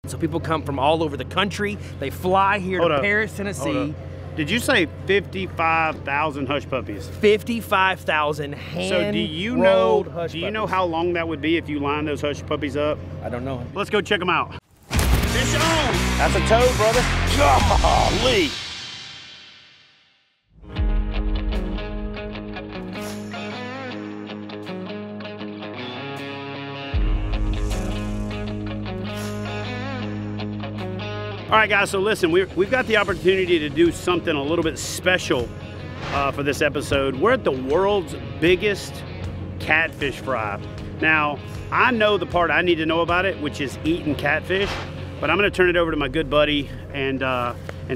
So people come from all over the country. They fly here to Paris, Tennessee. Did you say 55,000 hush puppies? 55,000 hand So do you know how long that would be if you line those hush puppies up? I don't know. Let's go check them out. Fish on! That's a toad, brother. Golly! All right, guys, so listen, we've got the opportunity to do something a little bit special for this episode. We're at the world's biggest catfish fry. Now, I know the part I need to know about it, which is eating catfish, but I'm gonna turn it over to my good buddy and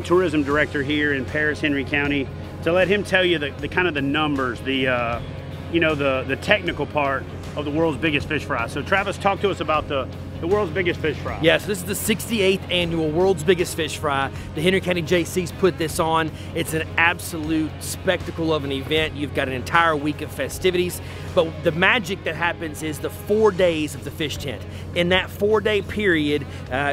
tourism director here in Paris, Henry County, to let him tell you the kind of the numbers, the technical part of the world's biggest fish fry. So Travis, talk to us about the world's biggest fish fry. Yes, this is the 68th annual World's Biggest Fish Fry. The Henry County JC's put this on. It's an absolute spectacle of an event. You've got an entire week of festivities, but the magic that happens is the 4 days of the fish tent. In that 4-day period,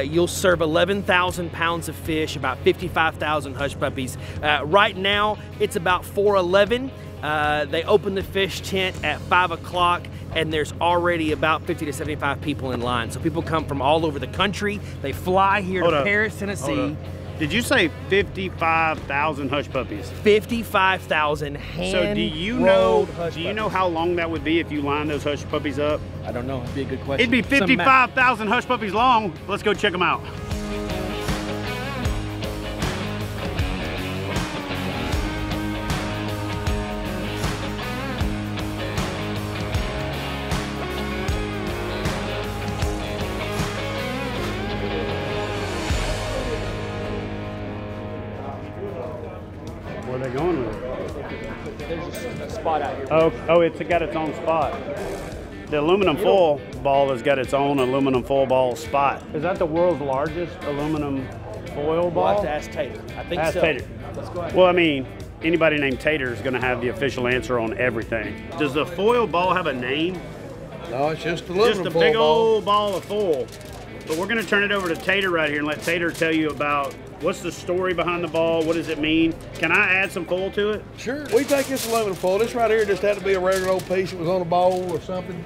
you'll serve 11,000 pounds of fish, about 55,000 hush puppies. Right now, it's about 4:11. They open the fish tent at 5 o'clock, and there's already about 50 to 75 people in line. So people come from all over the country. They fly here to Paris, Tennessee. Did you say 55,000 hush puppies? 55,000 hand So do you know how long that would be if you line those hush puppies up? I don't know. It'd be a good question. It'd be 55,000 hush puppies long. Let's go check them out. Where are they going with it? There's a spot out here. Oh, it's got its own spot. The aluminum foil ball has got its own aluminum foil ball spot. Is that the world's largest aluminum foil ball? We'll have to ask Tater. I think ask so. Tater. Let's go ahead. Well, I mean, anybody named Tater is going to have the official answer on everything. Does the foil ball have a name? No, it's just aluminum Just a foil big ball. old ball of foil. But we're going to turn it over to Tater right here and let Tater tell you about what's the story behind the ball, what does it mean? Can I add some foil to it? Sure. We take this aluminum foil. This right here just had to be a regular old piece. It was on a bowl or something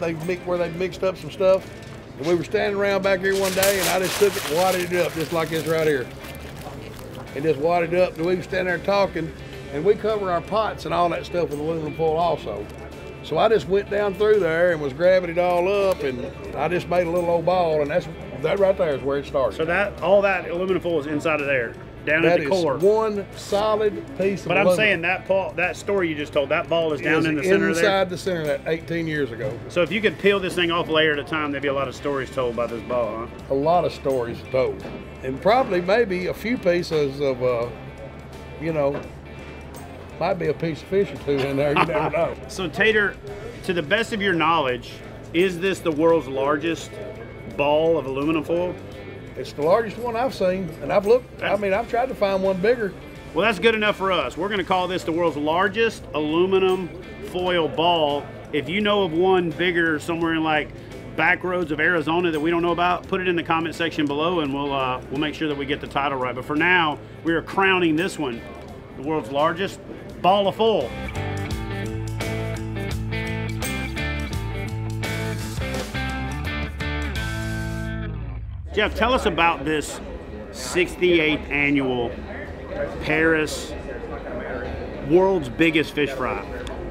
where they mixed up some stuff. And we were standing around back here one day, and I just took it and wadded it up just like this right here. And just wadded it up, and we were standing there talking, and we cover our pots and all that stuff with aluminum foil also. So I just went down through there and was grabbing it all up, and I just made a little old ball, and that right there is where it started. So all that aluminum foil is inside of there, down at the core. That is one solid piece of aluminum. But I'm saying that story you just told, that ball is down in the center there? Inside the center, that 18 years ago. So if you could peel this thing off a layer at a time, there'd be a lot of stories told about this ball, huh? A lot of stories told. And probably maybe a few pieces of, might be a piece of fish or two in there, you never know. So Tater, to the best of your knowledge, is this the world's largest ball of aluminum foil? It's the largest one I've seen, and I've looked. I've tried to find one bigger. Well, that's good enough for us. We're going to call this the world's largest aluminum foil ball. If you know of one bigger somewhere in like back roads of Arizona that we don't know about, put it in the comment section below, and we'll make sure that we get the title right. But for now, we are crowning this one the world's largest ball of foil. Jeff, tell us about this 68th annual Paris world's biggest fish fry.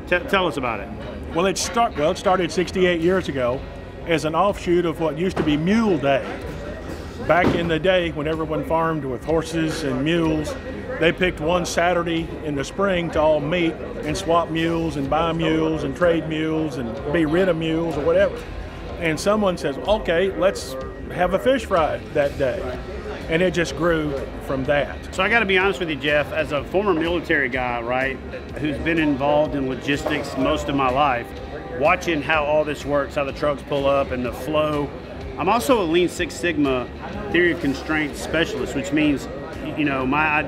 Tell us about it. Well, it started 68 years ago as an offshoot of what used to be Mule Day. Back in the day, when everyone farmed with horses and mules, they picked one Saturday in the spring to all meet and swap mules and buy mules and trade mules and be rid of mules or whatever. And someone says, okay, let's have a fish fry that day. And it just grew from that. So I got to be honest with you, Jeff, as a former military guy, right, who's been involved in logistics most of my life, watching how all this works, how the trucks pull up and the flow. I'm also a Lean Six Sigma theory of constraints specialist, which means, you know, my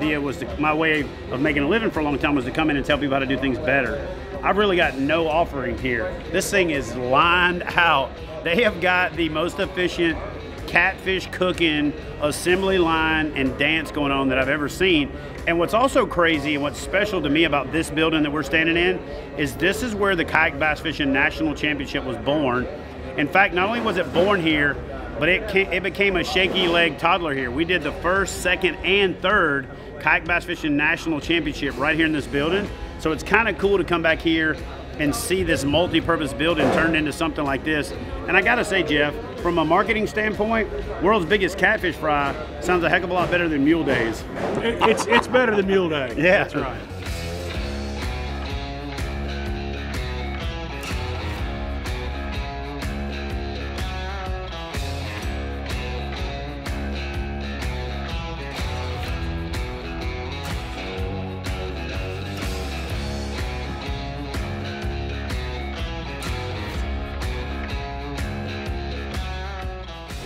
way of making a living for a long time was to come in and tell people how to do things better. I've really got no offering here. This thing is lined out. They have got the most efficient catfish cooking assembly line and dance going on that I've ever seen. And what's also crazy and what's special to me about this building that we're standing in is this is where the Kayak Bass Fishing National Championship was born. In fact, not only was it born here, but it became a shaky leg toddler here. We did the first, second, and third Kayak Bass Fishing National Championship right here in this building. So it's kind of cool to come back here and see this multi-purpose building turned into something like this. And I gotta say, Jeff, from a marketing standpoint, world's biggest catfish fry sounds a heck of a lot better than Mule Days. It's better than Mule Day. Yeah. That's right.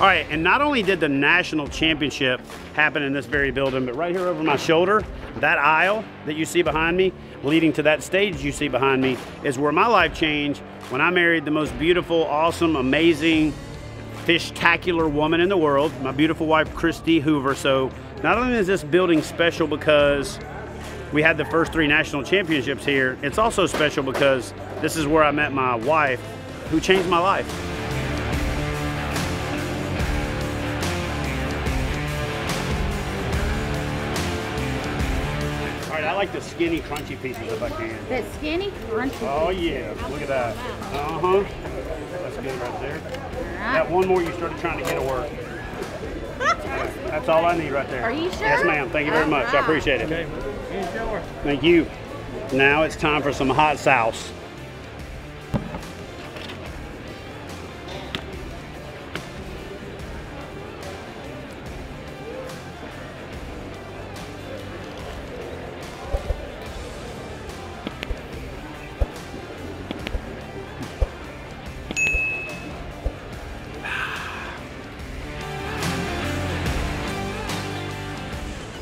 All right, and not only did the national championship happen in this very building, but right here over my shoulder, that aisle that you see behind me, leading to that stage you see behind me, is where my life changed when I married the most beautiful, awesome, amazing, fish-tacular woman in the world, my beautiful wife, Christy Hoover. So not only is this building special because we had the first 3 national championships here, it's also special because this is where I met my wife, who changed my life. I like the skinny, crunchy pieces if I can. The skinny, crunchy. Oh yeah, look at that. Uh-huh. That's good right there. Right. That one more you started trying to get at work. That's all I need right there. Are you sure? Yes, ma'am. Thank you very much. I Right. appreciate it. Thank you. Now it's time for some hot sauce.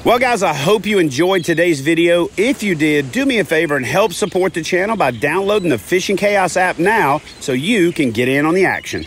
Well guys, I hope you enjoyed today's video. If you did, do me a favor and help support the channel by downloading the Fishing Chaos app now so you can get in on the action.